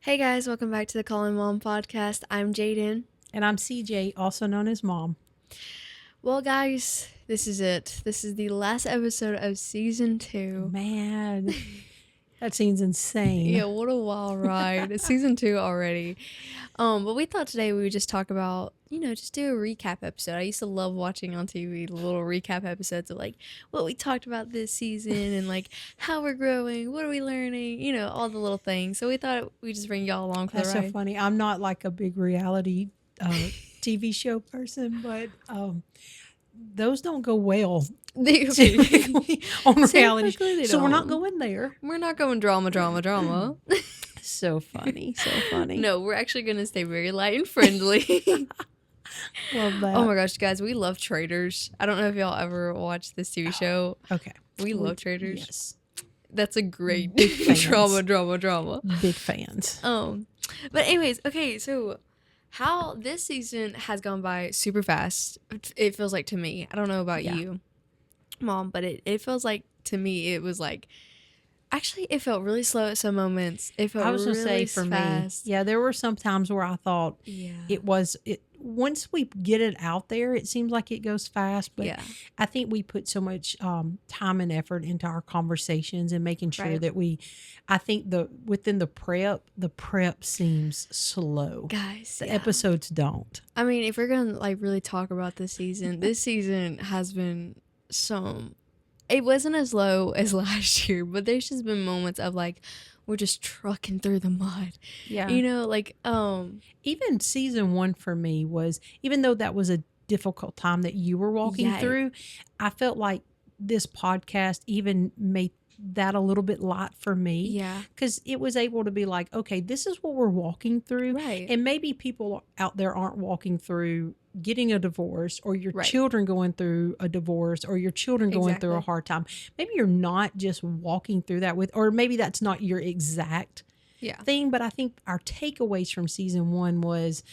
Hey guys, welcome back to the Calling Mom podcast. I'm Jaden. And I'm CJ, also known as Mom. Well, guys, this is it. This is the last episode of season 2. Man, that seems insane. Yeah, what a wild ride. It's season 2 already. But we thought today we would just talk about, just do a recap episode. I used to love watching on TV the little recap episodes of like what we talked about this season and like how we're growing, what are we learning, all the little things. So we thought we'd just bring y'all along for That's the ride. so funny. I'm not like a big reality TV show person, but those don't go well typically on reality. Typically, So we're not don't. going there. We're not going drama. So funny. So funny. No, we're actually going to stay very light and friendly. Love that. Oh my gosh, guys, we love Traders. I don't know if y'all ever watched this TV show. Okay. We love Traders. Yes. That's a great Big fans. drama. Big fans. But anyways, okay, so how this season has gone by super fast. It feels like to me. I don't know about you, Mom, but it feels like to me it was like actually it felt really slow at some moments. It felt I was really gonna say for fast. me, yeah, there were some times where I thought it once we get it out there, it seems like it goes fast. But I think we put so much time and effort into our conversations and making sure that I think within the prep seems slow. Guys, the episodes don't. I mean, if we're gonna like really talk about this season has been it wasn't as low as last year, but there's just been moments of like we're just trucking through the mud. Yeah. Like even season 1 for me was, even though that was a difficult time that you were walking through, I felt like this podcast even made that a little bit light for me. Yeah. Because it was able to be like, okay, this is what we're walking through. Right. And maybe people out there aren't walking through getting a divorce, or your children going through a divorce, or your children going through a hard time. Maybe you're not just walking through that or maybe that's not your exact thing. But I think our takeaways from season 1 was,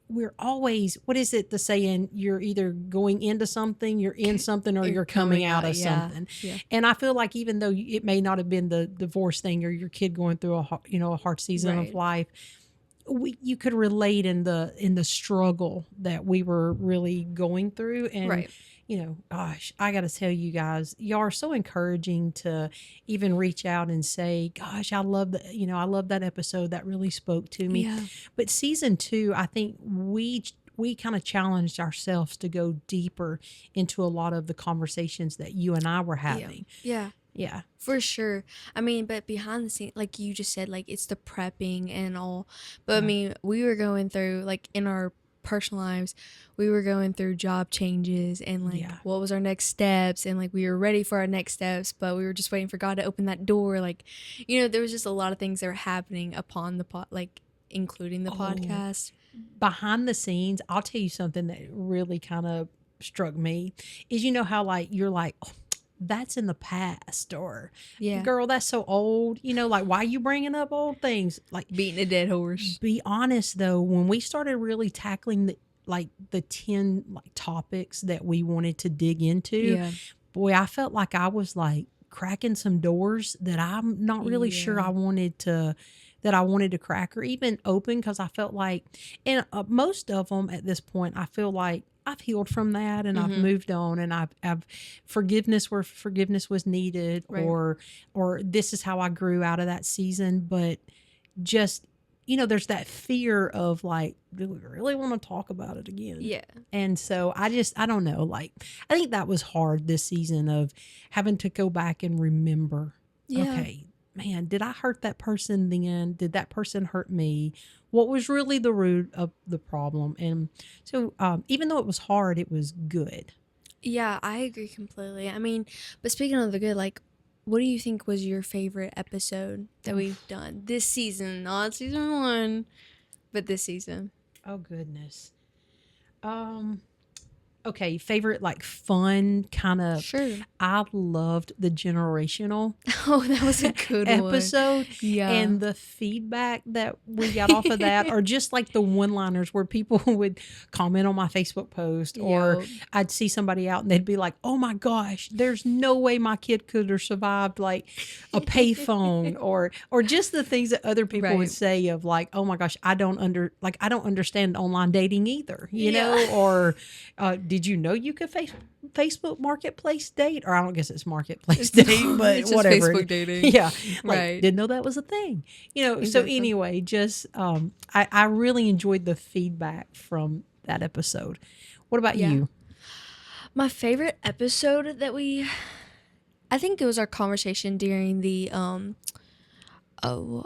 we're always, what is it, the saying, you're either going into something, you're in something, or you're coming out of something. Yeah. And I feel like even though it may not have been the divorce thing or your kid going through a hard season of life, you could relate in the struggle that we were really going through. And gosh, I got to tell you guys, y'all are so encouraging to even reach out and say, gosh, I love that episode, that really spoke to me. Yeah. But season 2, I think we kind of challenged ourselves to go deeper into a lot of the conversations that you and I were having. Yeah, for sure. I mean, but behind the scenes, like you just said, like it's the prepping and all. But I mean, we were going through, like in our personal lives, we were going through job changes and like what was our next steps, and like we were ready for our next steps, but we were just waiting for God to open that door. Like, there was just a lot of things that were happening upon the including the podcast. Behind the scenes, I'll tell you something that really kind of struck me is, how like you're like, oh, that's in the past, or girl, that's so old, like why are you bringing up old things, like beating a dead horse. Be honest though, when we started really tackling the 10 topics that we wanted to dig into, boy, I felt like I was like cracking some doors that I'm not really sure I wanted to crack or even open, because I felt like, and most of them at this point, I feel like I've healed from that, and I've moved on, and I've forgiveness where forgiveness was needed, or this is how I grew out of that season. But just, there's that fear of like, do we really want to talk about it again? Yeah. And so I don't know, like, I think that was hard this season of having to go back and remember, okay, man, did I hurt that person then? Did that person hurt me? What was really the root of the problem? And so even though it was hard, it was good. Yeah, I agree completely. I mean, but speaking of the good, like, what do you think was your favorite episode that we've done this season? Not season 1, but this season. Oh, goodness. Okay, favorite like fun kind of. Sure. I loved the generational Oh, that was a good one. episode, Yeah. and the feedback that we got off of that, or just like the one-liners where people would comment on my Facebook post, or Yo. I'd see somebody out and they'd be like, "Oh my gosh, there's no way my kid could have survived like a payphone," or just the things that other people would Right. say of like, "Oh my gosh, I don't understand online dating either," Yeah. or did you know you could Facebook Marketplace date? Or I don't guess it's Marketplace It's date, not, but it's just whatever. Facebook dating. Yeah. Like, Right. didn't know that was a thing. So Exactly. anyway, just I really enjoyed the feedback from that episode. What about Yeah. you? My favorite episode that I think it was our conversation during the oh,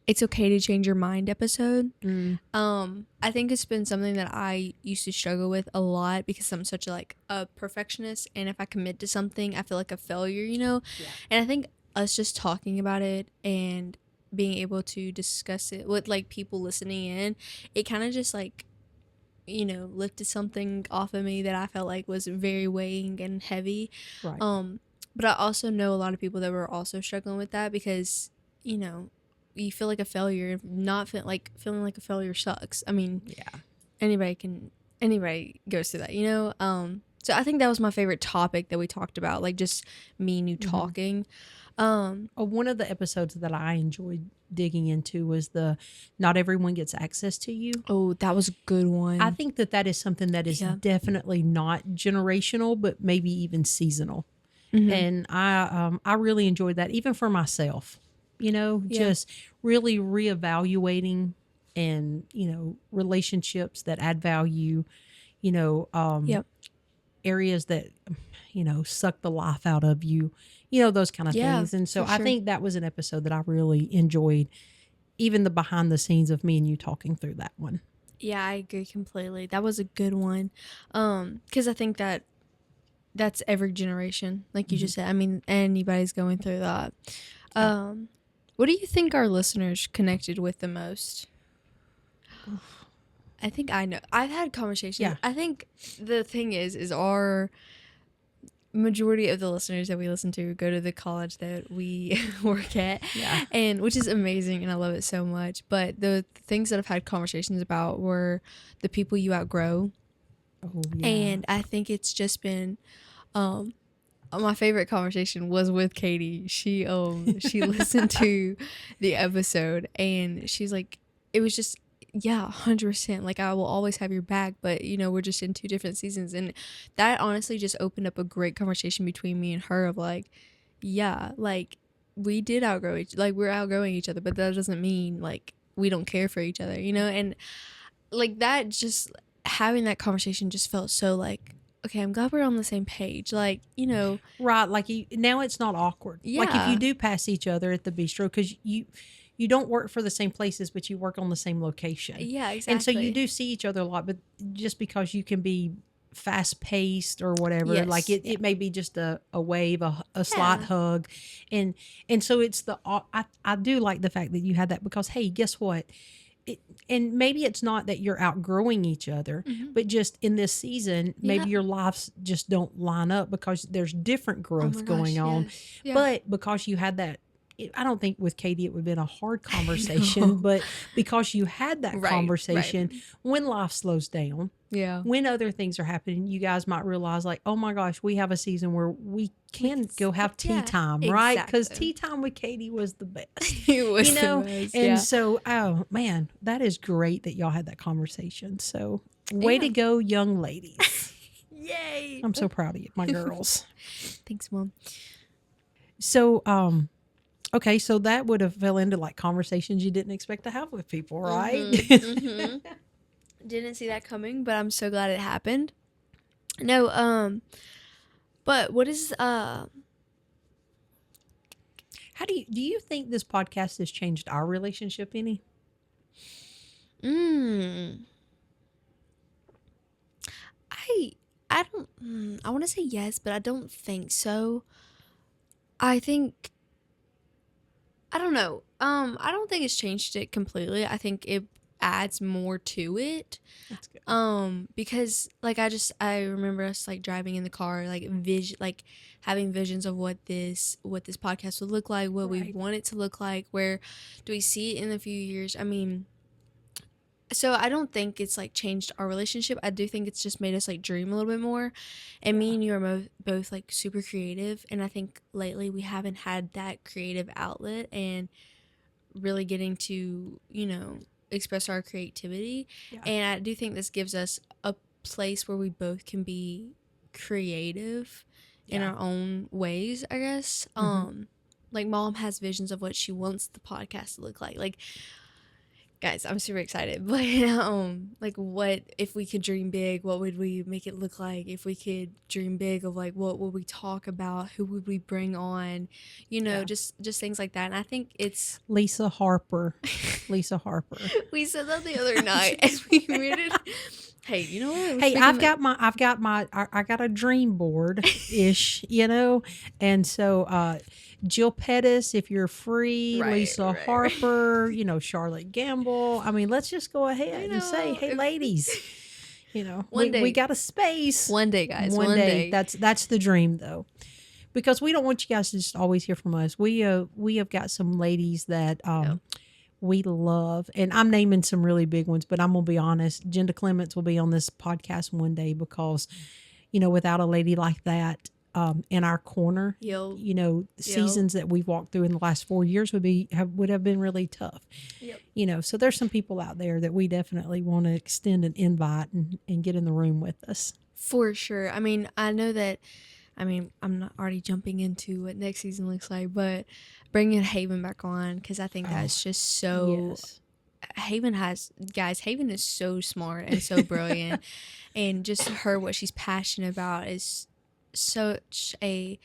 it's okay to change your mind episode. I think it's been something that I used to struggle with a lot because I'm such a perfectionist, and if I commit to something, I feel like a failure, Yeah. And I think us just talking about it and being able to discuss it with like people listening in, it kind of just lifted something off of me that I felt like was very weighing and heavy. Right. But I also know a lot of people that were also struggling with that because, you know, you feel like a failure. Not feeling like a failure sucks. I mean, Yeah. anybody goes through that. So I think that was my favorite topic that we talked about, like just me and you talking. One of the episodes that I enjoyed digging into was the not everyone gets access to you. Oh, that was a good one. I think that is something that is definitely not generational, but maybe even seasonal. And I really enjoyed that, even for myself, just really reevaluating and, relationships that add value, areas that, suck the life out of you, those kind of things. And so I think that was an episode that I really enjoyed, even the behind the scenes of me and you talking through that one. Yeah, I agree completely. That was a good one. 'Cause I think that's every generation, like you just said. I mean, anybody's going through that. What do you think our listeners connected with the most? I think I know. I've had conversations. Yeah. I think the thing is our majority of the listeners that we listen to go to the college that we work at, and which is amazing, and I love it so much. But the things that I've had conversations about were the people you outgrow. And I think it's just been my favorite conversation was with Katie. She listened to the episode and she's like, it was just 100%, like I will always have your back, but we're just in two different seasons. And that honestly just opened up a great conversation between me and her of like, like we did outgrow we're outgrowing each other, but that doesn't mean like we don't care for each other, and like that, just having that conversation just felt so like, okay, I'm glad we're on the same page. Like, right. Like now it's not awkward. Like if you do pass each other at the bistro, because you don't work for the same places, but you work on the same location. Yeah, exactly. And so you do see each other a lot, but just because you can be fast paced or whatever, like it may be just a wave, a slight hug. And so it's I do like the fact that you had that, because, hey, guess what? And maybe it's not that you're outgrowing each other, but just in this season, maybe your lives just don't line up because there's different growth going on. But because you had that, I don't think with Katie it would have been a hard conversation, but because you had that conversation, when life slows down, when other things are happening, you guys might realize like, oh my gosh, we have a season where we can go have tea time, right? Because tea time with Katie was the best. It was the best, and so, oh man, that is great that y'all had that conversation. So way to go, young ladies. Yay. I'm so proud of you, my girls. Thanks, Mom. So, okay, so that would have fell into like conversations you didn't expect to have with people, right? Didn't see that coming, but I'm so glad it happened. No, but what is how do you think this podcast has changed our relationship any? I don't I want to say yes, but I don't think so. I don't know. I don't think it's changed it completely. I think it adds more to it. That's good. Because like I remember us like driving in the car, like having visions of what this podcast would look like, what we want it to look like, where do we see it in a few years. I mean, so I don't think it's like changed our relationship. I do think it's just made us like dream a little bit more. And me and you are both like super creative, and I think lately we haven't had that creative outlet and really getting to, express our creativity. And I do think this gives us a place where we both can be creative in our own ways, I guess. Like Mom has visions of what she wants the podcast to look like. Like, guys, I'm super excited. But like, what if we could dream big? What would we make it look like? If we could dream big of like, what would we talk about? Who would we bring on? Just things like that. And I think it's Lisa Harper. Lisa Harper. We said that the other night, and we made it. Hey, you know what? Hey, I got a dream board ish, and so Jill Pettis, if you're free, Lisa Harper, Charlotte Gamble. I mean, let's just go ahead and say, hey, ladies, one day we got a space. One day, guys. One day. That's the dream, though, because we don't want you guys to just always hear from us. We have got some ladies that we love, and I'm naming some really big ones, but I'm gonna be honest. Jenda Clements will be on this podcast one day because, without a lady like that in our corner, seasons that we've walked through in the last 4 years would have been really tough. So there's some people out there that we definitely want to extend an invite and get in the room with us. For sure. I mean, I know that. I mean, I'm not already jumping into what next season looks like, but bringing Haven back on, because I think that's just so. Yes. Haven is so smart and so brilliant, and just what she's passionate about is such a.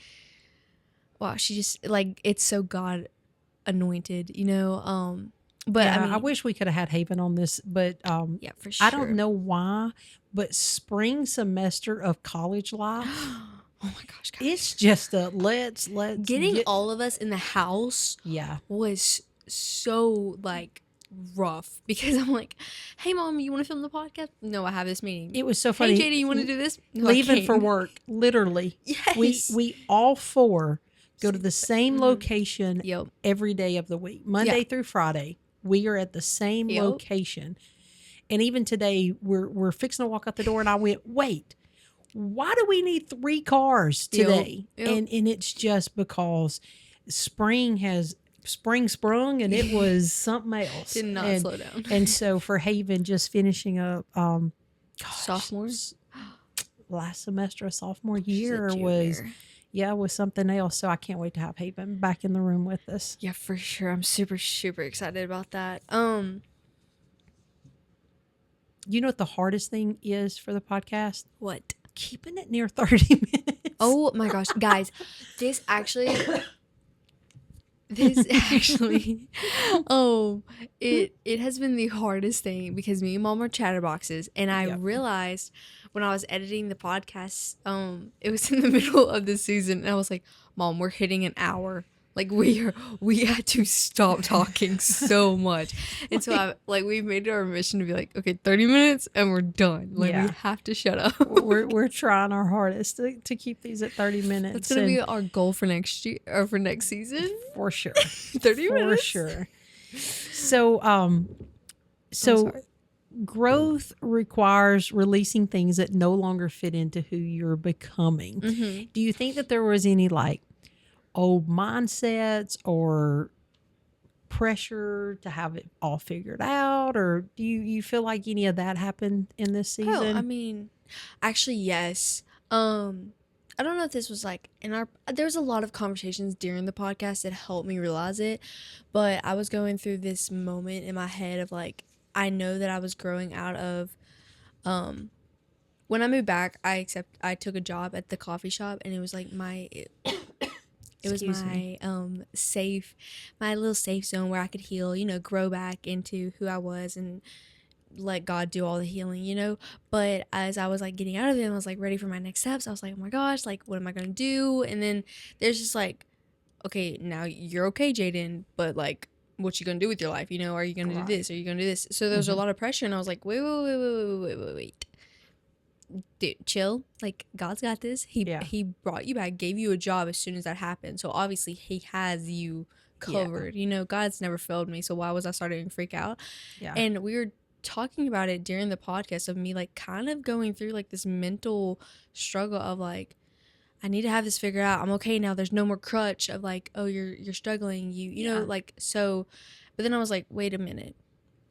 Wow, she just like it's so God anointed, But yeah, I mean, I wish we could have had Haven on this, but yeah, for sure. I don't know why, but spring semester of college life. Oh my gosh, guys. It's just let's getting all of us in the house was so like rough, because I'm like, hey Mom, you want to film the podcast? No, I have this meeting. It was so funny. Hey Jaden, you want to do this? No, leaving for work, literally. Yes. We all four go to the same location every day of the week, Monday through Friday. We are at the same location, and even today we're fixing to walk out the door, and I went, wait. Why do we need 3 cars today? And it's just because spring sprung, and it was something else. Did not slow down. And so for Haven, just finishing up sophomores last semester of sophomore year was something else. So I can't wait to have Haven back in the room with us. Yeah, for sure. I'm super, super excited about that. You know what the hardest thing is for the podcast? What? Keeping it near 30 minutes. Oh my gosh, guys, this actually, it has been the hardest thing, because me and Mom are chatterboxes, and I realized when I was editing the podcast, it was in the middle of the season, and I was like, Mom, we're hitting an hour. Like we had to stop talking so much. And so we've made it our mission to be like, okay, 30 minutes and we're done. Like we have to shut up. we're trying our hardest to keep these at 30 minutes. That's going to be our goal for next year, or for next season. For sure. 30 minutes. For sure. So growth requires releasing things that no longer fit into who you're becoming. Mm-hmm. Do you think that there was any old mindsets or pressure to have it all figured out, or do you feel like any of that happened in this season? I mean, actually, yes. I don't know if this was there's a lot of conversations during the podcast that helped me realize it, but I was going through this moment in my head of I know that I was growing out of, when I moved back, I took a job at the coffee shop, and it was it was my my little safe zone where I could heal, grow back into who I was and let God do all the healing, But as I was getting out of it, and I was ready for my next steps. I was like, oh my gosh, what am I going to do? And then there's just okay, now you're okay, Jaden, but what you gonna do with your life? You know, are you gonna do Right. this? Are you gonna do this? So there's a lot of pressure, and I was like, wait. Dude, chill. Like, God's got this. He brought you back, gave you a job as soon as that happened. So obviously he has you covered. You know, God's never failed me. So why was I starting to freak out? Yeah. And we were talking about it during the podcast of me like kind of going through like this mental struggle of like, I need to have this figured out. I'm okay now. There's no more crutch of like, oh, you're struggling. You know, like, so, but then I was like, wait a minute.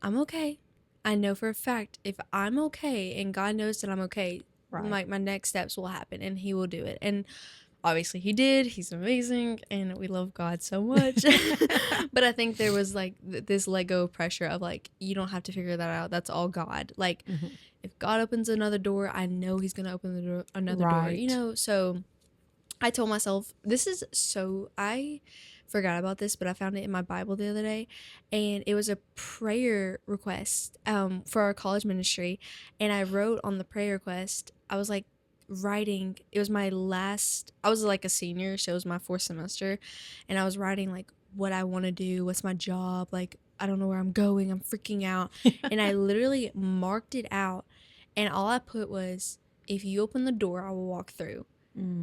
I'm okay. I know for a fact if I'm okay and God knows that I'm okay, like my next steps will happen and he will do it. And obviously he did. He's amazing and we love God so much. But I think there was like this Lego pressure of like, you don't have to figure that out. That's all God. Like if God opens another door, I know he's going to open the door, another door, you know? So I told myself, I forgot about this, but I found it in my Bible the other day, and it was a prayer request for our college ministry, and I wrote on the prayer request, I was like writing, it was my last, I was like a senior, so it was my 4th semester, and I was writing like what I want to do, what's my job, like I don't know where I'm going, I'm freaking out, and I literally marked it out, and all I put was, if you open the door, I will walk through.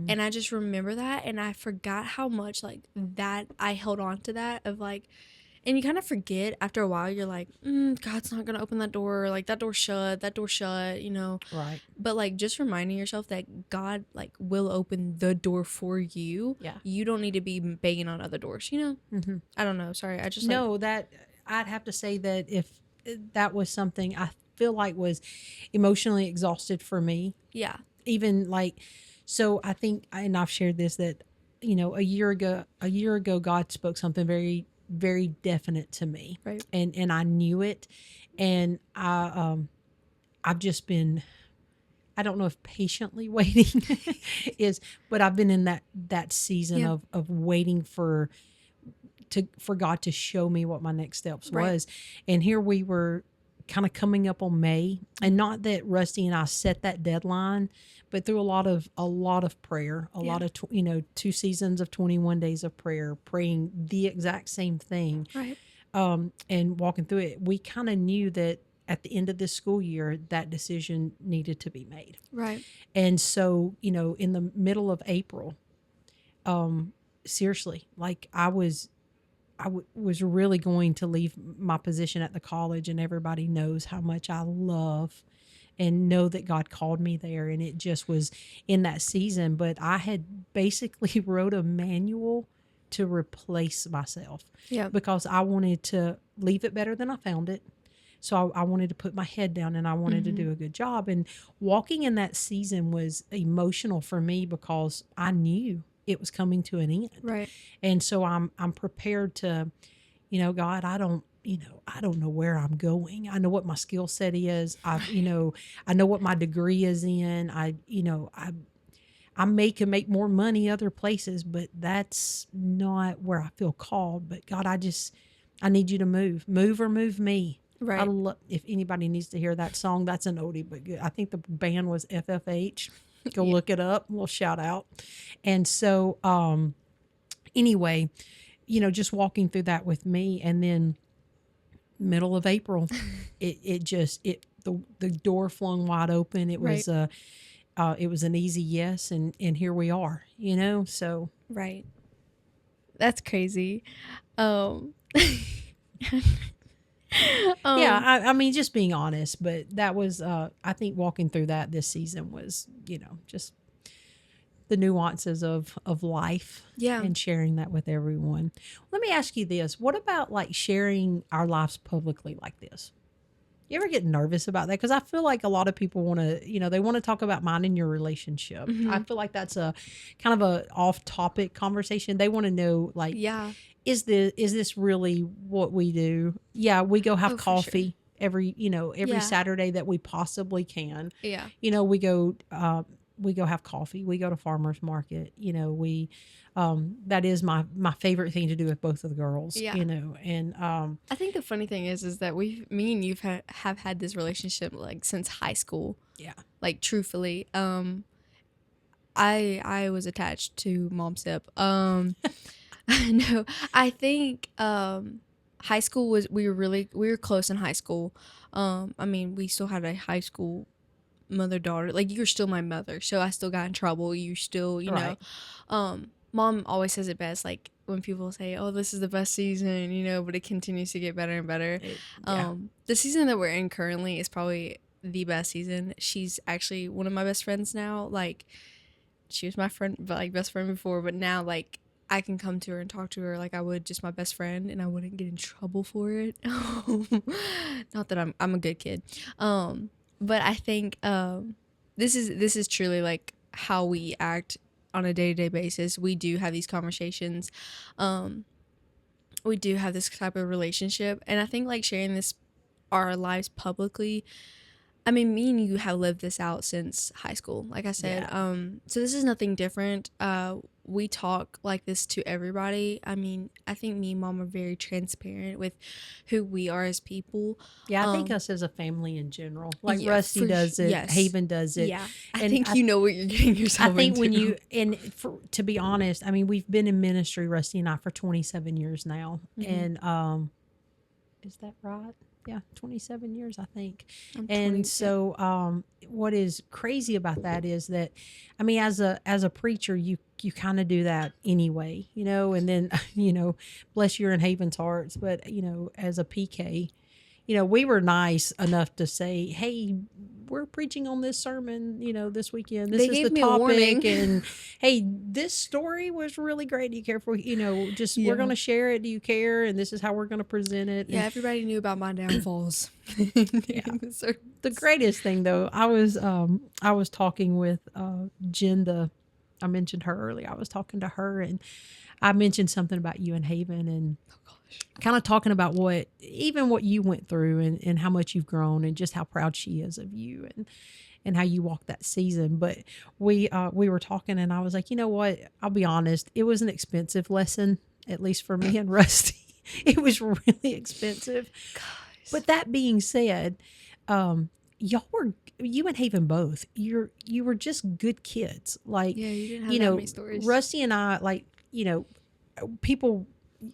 And I just remember that, and I forgot how much like that I held on to that of like, and you kind of forget after a while, you're like, God's not gonna open that door, like that door shut, you know. Right. But like just reminding yourself that God like will open the door for you. Yeah. You don't need to be banging on other doors, you know. I don't know, sorry, I just no, that I'd have to say that if that was something I feel like was emotionally exhausted for me. Yeah. Even like, so I think, and I've shared this, that, you know, a year ago, God spoke something very, very definite to me. Right. And I knew it. And I've just been, I don't know if patiently waiting is, but I've been in that season of waiting for God to show me what my next steps was. And here we were kind of coming up on May, and not that Rusty and I set that deadline, but through a lot of prayer, a lot of 2 seasons of 21 days of prayer, praying the exact same thing, and walking through it, we kind of knew that at the end of this school year, that decision needed to be made. Right. And so, you know, in the middle of April, seriously, like I was really going to leave my position at the college, and everybody knows how much I love and know that God called me there. And it just was in that season, but I had basically wrote a manual to replace myself because I wanted to leave it better than I found it. So I wanted to put my head down, and I wanted to do a good job. And walking in that season was emotional for me because I knew it was coming to an end. Right. And so I'm prepared to, you know, God, I don't know where I'm going. I know what my skill set is. I know what my degree is in. I can make more money other places, but that's not where I feel called. But God, I need you to move or move me. Right. If anybody needs to hear that song, that's an oldie, but good. I think the band was FFH. Go look it up. We'll shout out. And so, anyway, you know, just walking through that with me, and then middle of April, the door flung wide open. It was it was an easy yes, and here we are, you know. So that's crazy. I mean, just being honest, but that was, I think walking through that this season was, you know, just the nuances of life and sharing that with everyone. Let me ask you this. What about like sharing our lives publicly like this? You ever get nervous about that? Because I feel like a lot of people want to, you know, they want to talk about mine and your relationship. I feel like that's a kind of a off-topic conversation. They want to know, like, is this really what we do? Yeah, we go have coffee every Saturday that we possibly can. Yeah. You know, we go have coffee. We go to farmers market. You know, we that is my favorite thing to do with both of the girls. Yeah. You know, and I think the funny thing is that me and you have had this relationship like since high school. Yeah. Like truthfully, I was attached to Mom Sip. No, I think high school was we were close in high school. I mean, we still had a high school mother daughter. Like, you're still my mother, so I still got in trouble. You still, Right. Mom always says it best. Like, when people say, "Oh, this is the best season," but it continues to get better and better. Yeah. The season that we're in currently is probably the best season. She's actually one of my best friends now. Like, she was my friend, but like best friend before, but now like I can come to her and talk to her like I would just my best friend, and I wouldn't get in trouble for it. Not that I'm a good kid, but I think this is truly like how we act on a day-to-day basis. We do have these conversations. We do have this type of relationship, and I think like sharing this our lives publicly. I mean, me and you have lived this out since high school, like I said. Yeah. So this is nothing different. We talk like this to everybody. I mean, I think me and Mom are very transparent with who we are as people. Yeah, I think us as a family in general, like Yeah, Rusty does it, yes. Haven does it. Yeah, I And think you know what you're getting yourself I think into. when you, and to be honest, I mean, we've been in ministry, Rusty and I, for 27 years now. And is that right? Yeah, 27 years, I think. I'm 20, And so what is crazy about that is that, I mean, as a preacher, you kind of do that anyway, and then, bless your and Haven's hearts, but, as a PK, we were nice enough to say, hey, we're preaching on this sermon, this weekend. This They is gave the me a warning. topic. And hey, this story was really great. Do you care for, just we're going to share it. Do you care? And this is how we're going to present it. Yeah, everybody knew about my downfalls. The greatest thing though, I was talking with Jenda. I mentioned her earlier. I was talking to her and I mentioned something about you and Haven and kind of talking about what you went through and how much you've grown and just how proud she is of you and how you walked that season. But we were talking and I was like, you know what? I'll be honest. It was an expensive lesson, at least for me and Rusty. It was really expensive. Gosh. But that being said, you and Haven both, you were just good kids. Like, yeah, you didn't have that many stories. Rusty and I, like, people,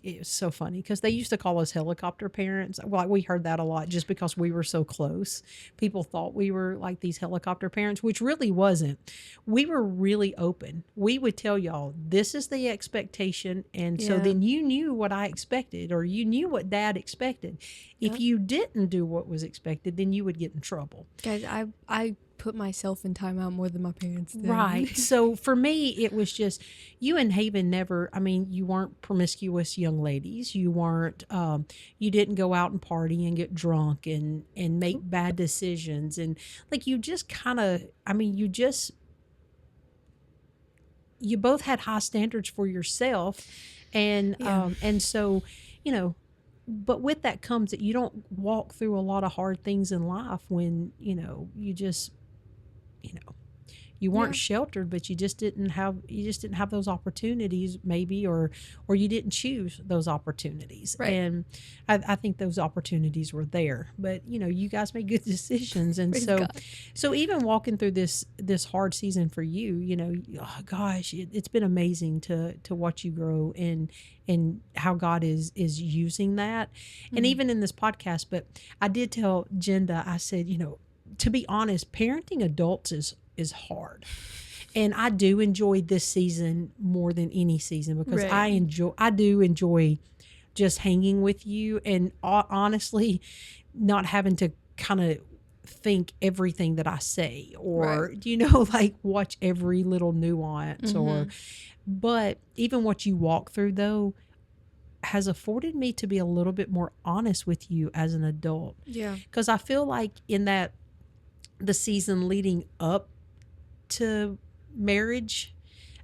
it was so funny because they used to call us helicopter parents. Well, we heard that a lot just because we were so close. People thought we were like these helicopter parents, which really wasn't. We were really open. We would tell y'all, this is the expectation. And so then you knew what I expected, or you knew what Dad expected. If you didn't do what was expected, then you would get in trouble. Guys, I put myself in timeout more than my parents did. Right. So for me, it was just, you and Haven never, I mean, you weren't promiscuous young ladies. You weren't, you didn't go out and party and get drunk and make bad decisions. And like, you just kind of, I mean, you both had high standards for yourself. And, and so, but with that comes that you don't walk through a lot of hard things in life when, you just, you weren't sheltered, but you just didn't have those opportunities maybe, or you didn't choose those opportunities. Right. And I think those opportunities were there, but you guys made good decisions. And so even walking through this hard season for you, oh gosh, it's been amazing to watch you grow and how God is using that. Mm-hmm. And even in this podcast, but I did tell Jenda, I said, to be honest, parenting adults is hard. And I do enjoy this season more than any season because I do enjoy just hanging with you and honestly not having to kind of think everything that I say or, like watch every little nuance but even what you walk through though has afforded me to be a little bit more honest with you as an adult. Yeah. Because I feel like in that the season leading up to marriage,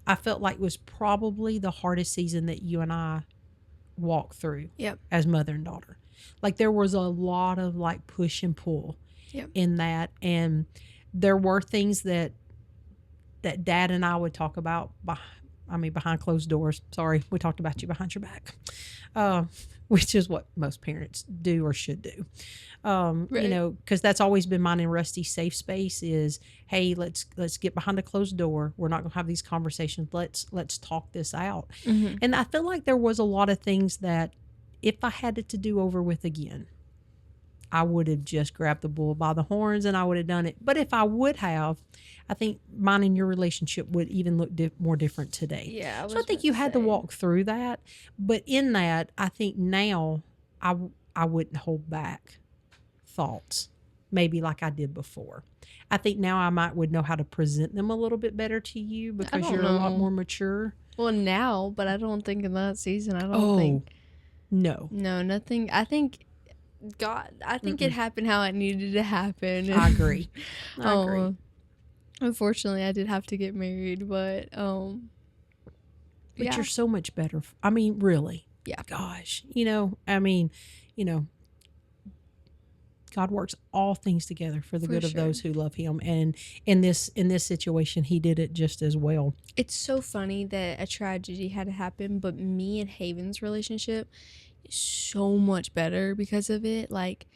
I felt like was probably the hardest season that you and I walked through as mother and daughter. Like there was a lot of like push and pull in that. And there were things that Dad and I would talk about behind closed doors. Sorry, we talked about you behind your back, which is what most parents do or should do. Because that's always been mine and Rusty's safe space is, hey, let's get behind a closed door. We're not going to have these conversations. Let's talk this out. Mm-hmm. And I feel like there was a lot of things that if I had it to do over with again, I would have just grabbed the bull by the horns and I would have done it. But if I would have, I think mine and your relationship would even look more different today. Yeah, So I think you had to walk through that. But in that, I think now I wouldn't hold back thoughts maybe like I did before. I think now I would know how to present them a little bit better to you because you're a lot more mature. Well, now, but I don't think in that season. I don't think. No, nothing. I think I think it happened how it needed to happen. I agree. I agree. Unfortunately, I did have to get married, but you're so much better. I mean, really. Yeah. Gosh, God works all things together for the good of those who love him. And in this situation, he did it just as well. It's so funny that a tragedy had to happen, but me and Haven's relationship is so much better because of it. Like,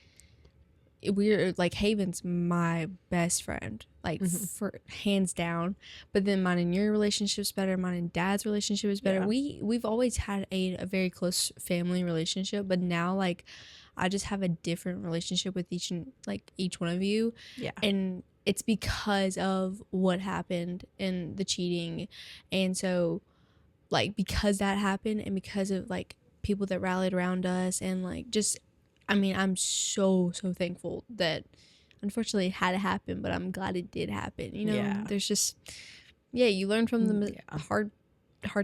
we're like, Haven's my best friend, like for hands down. But then mine and your relationship's better. Mine and Dad's relationship is better. Yeah. We've always had a very close family relationship, but now like I just have a different relationship with each one of you. Yeah. And it's because of what happened and the cheating. And so like because that happened and because of like people that rallied around us and like just I'm so thankful that unfortunately it had to happen, but I'm glad it did happen. There's just you learn from the hard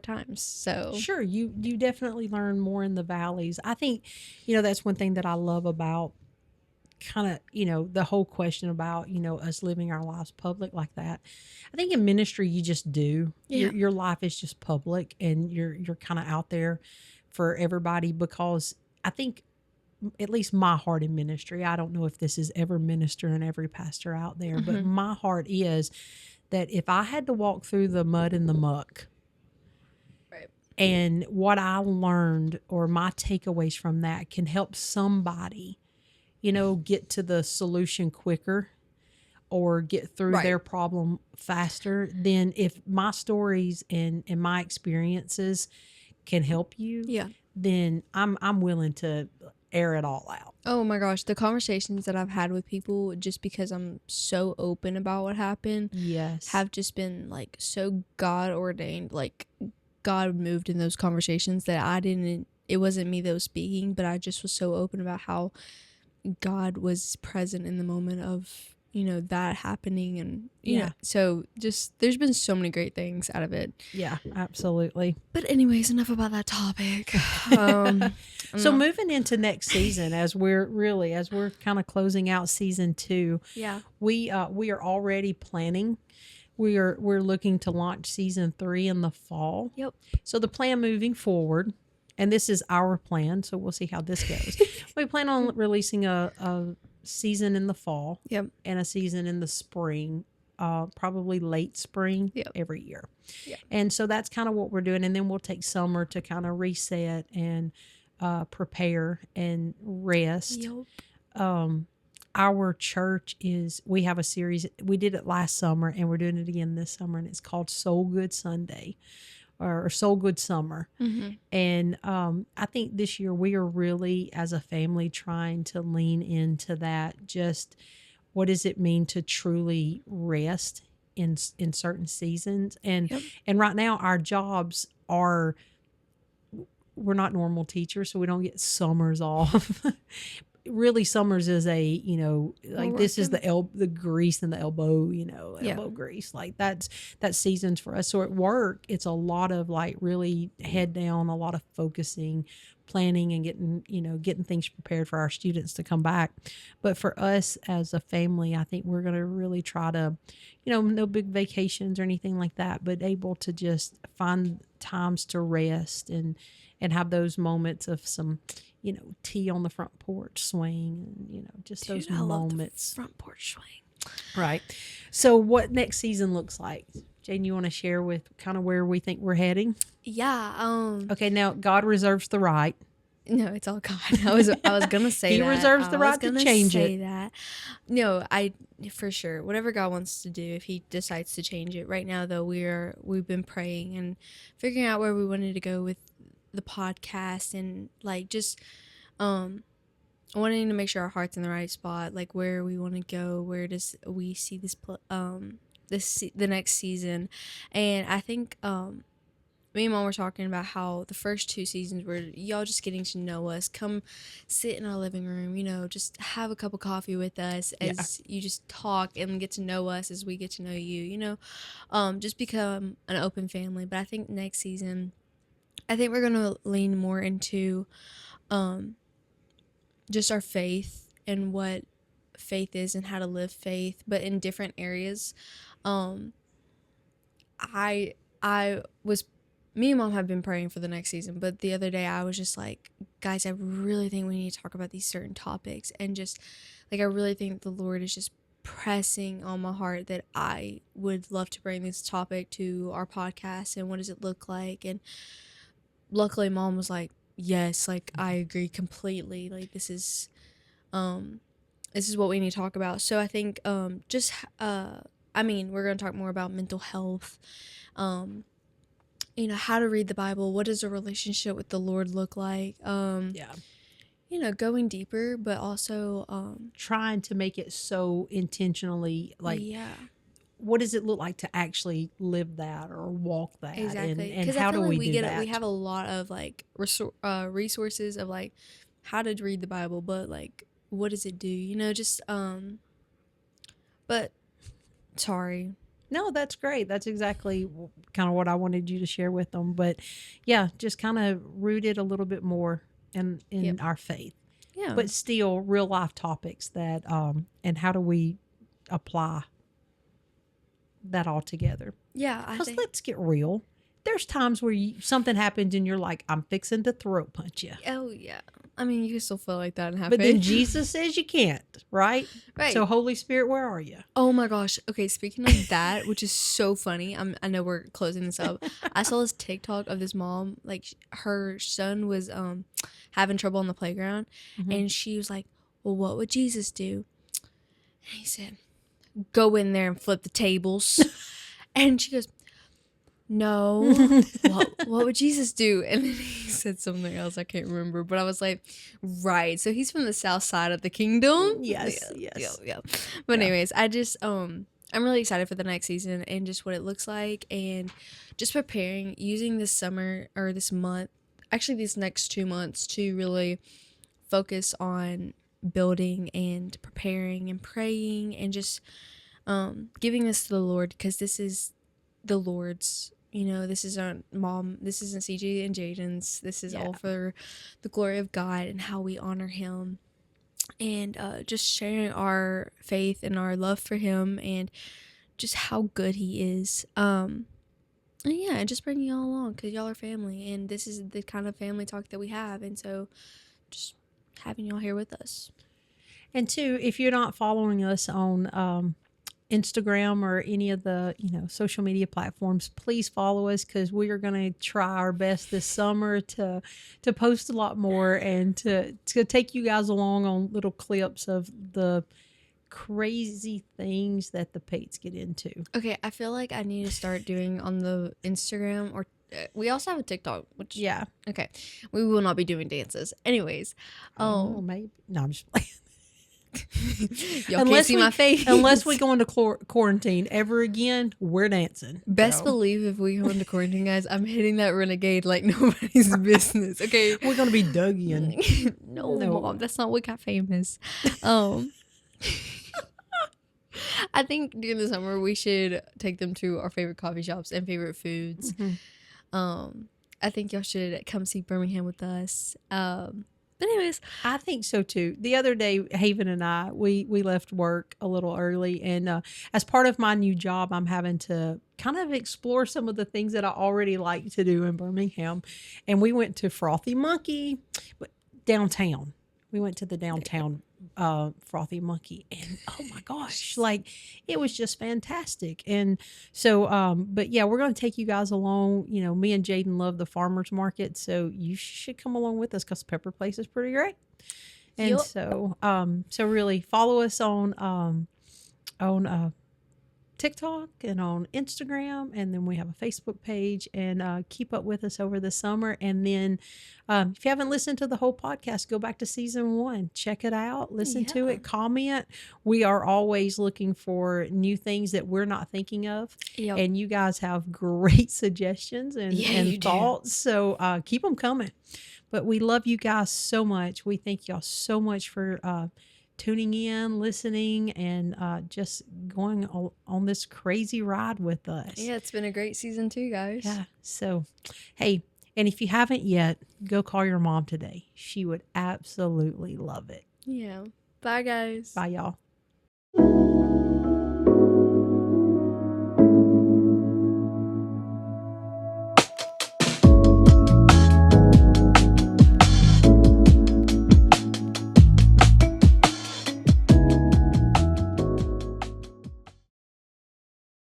times. So sure, you definitely learn more in the valleys. I think that's one thing that I love about kind of the whole question about us living our lives public like that. I think in ministry you just do your life is just public and you're kind of out there for everybody, because I think at least my heart in ministry, I don't know if this is ever minister and every pastor out there, but my heart is that if I had to walk through the mud and the muck, and what I learned or my takeaways from that can help somebody, get to the solution quicker or get through their problem faster, then if my stories and my experiences can help you, then I'm willing to air it all out. Oh my gosh, the conversations that I've had with people just because I'm so open about what happened have just been like so God ordained. Like God moved in those conversations that it wasn't me that was speaking, but I just was so open about how God was present in the moment of that happening. And so just there's been so many great things out of it. Yeah, absolutely. But anyways, enough about that topic. So moving into next season, as we're kind of closing out season 2, we are already planning. We're looking to launch season 3 in the fall. Yep. So the plan moving forward, and this is our plan, so we'll see how this goes. We plan on releasing a season in the fall, and a season in the spring, probably late spring every year. Yep. And so that's kind of what we're doing. And then we'll take summer to kind of reset and prepare and rest. Yep. Our church we have a series. We did it last summer and we're doing it again this summer, and it's called Soul Good Sunday or Soul Good Summer. And I think this year we are really, as a family, trying to lean into that. Just what does it mean to truly rest in certain seasons? And right now our jobs are, we're not normal teachers, so we don't get summers off. Really, summers is this is the grease in the elbow, elbow grease. Like that's seasons for us. So at work, it's a lot of like really head down, a lot of focusing, planning, and getting things prepared for our students to come back. But for us as a family, I think we're going to really try to, no big vacations or anything like that, but able to just find times to rest and have those moments of some, tea on the front porch swing, and, just those moments. Love the front porch swing. Right. So what next season looks like? Jaden, you want to share with kind of where we think we're heading? Yeah. Okay. Now, God reserves the right. No, it's all God. I was gonna say He that. reserves the right to change it. That. No, for sure. Whatever God wants to do, if He decides to change it. Right now, though, we've been praying and figuring out where we wanted to go with the podcast and like just wanting to make sure our heart's in the right spot, like where we want to go, where does we see the next season. And I think me and mom were talking about how the first 2 seasons were y'all just getting to know us. Come sit in our living room, just have a cup of coffee with us as you just talk and get to know us as we get to know you, just become an open family. But I think next season, I think we're going to lean more into just our faith and what faith is and how to live faith, but in different areas. I was Me and mom have been praying for the next season, but the other day I was just like, guys, I really think we need to talk about these certain topics, and just like I really think the Lord is just pressing on my heart that I would love to bring this topic to our podcast, and what does it look like. And luckily mom was like, yes, like I agree completely, like this is what we need to talk about. So I think we're going to talk more about mental health, how to read the Bible, what does a relationship with the Lord look like, going deeper, but also trying to make it so intentionally, like, what does it look like to actually live that or walk that? Exactly. And how do we do that? We have a lot of like resources of like how to read the Bible, but like what does it do? But sorry. No, that's great. That's exactly kind of what I wanted you to share with them. But yeah, just kind of rooted a little bit more in our faith. Yeah. But still real life topics that and how do we apply that all together? Yeah, because let's get real. There's times where something happens and you're like, I'm fixing to throat punch you. Oh yeah, I mean you can still feel like that and have but faith. Then Jesus says you can't, right? So Holy Spirit, where are you? Oh my gosh. Okay, speaking of that, which is so funny, I know we're closing this up. I saw this TikTok of this mom, like her son was having trouble on the playground, and she was like, well, what would Jesus do? And he said, go in there and flip the tables. And she goes, no, what would Jesus do? And then he said something else I can't remember, but I was like, right, so he's from the south side of the kingdom. Yes. But anyways, I just I'm really excited for the next season and just what it looks like, and just preparing, using this summer or this month, actually these next 2 months, to really focus on building and preparing and praying and just giving this to the Lord, because this is the Lord's. This isn't mom, this isn't CJ and Jaden's. This is all for the glory of God and how we honor him, and just sharing our faith and our love for him and just how good he is. And just bringing y'all along because y'all are family, and this is the kind of family talk that we have, and so just having y'all here with us. And two, if you're not following us on Instagram or any of the social media platforms, please follow us, because we are going to try our best this summer to post a lot more and to take you guys along on little clips of the crazy things that the Pates get into. Okay, I feel like I need to start doing on the Instagram, or we also have a TikTok, which okay, we will not be doing dances anyways. Maybe no, I'm just playing. Y'all can't see my face. Unless we go into quarantine ever again, we're dancing. Best believe if we go into quarantine, guys, I'm hitting that renegade like nobody's business. Okay, we're gonna be Dougie. No, Mom, that's not what got famous. I think during the summer we should take them to our favorite coffee shops and favorite foods. I think y'all should come see Birmingham with us. But anyways, I think so too. The other day, Haven and I, we left work a little early, and as part of my new job, I'm having to kind of explore some of the things that I already like to do in Birmingham. And we went to Frothy Monkey, but downtown. We went to the downtown Frothy Monkey, and oh my gosh, like it was just fantastic. And so but yeah, we're going to take you guys along. Me and Jaden love the farmers market, so you should come along with us, because Pepper Place is pretty great. And so really follow us on TikTok and on Instagram, and then we have a Facebook page. And keep up with us over the summer. And then if you haven't listened to the whole podcast, go back to season 1, check it out, listen to it, comment. We are always looking for new things that we're not thinking of. Yep. And you guys have great suggestions and thoughts. So keep them coming. But we love you guys so much. We thank y'all so much for tuning in, listening, and just going on this crazy ride with us. Yeah, it's been a great season too, guys. Yeah. So, hey, and if you haven't yet, go call your mom today. She would absolutely love it. Yeah. Bye, guys. Bye, y'all.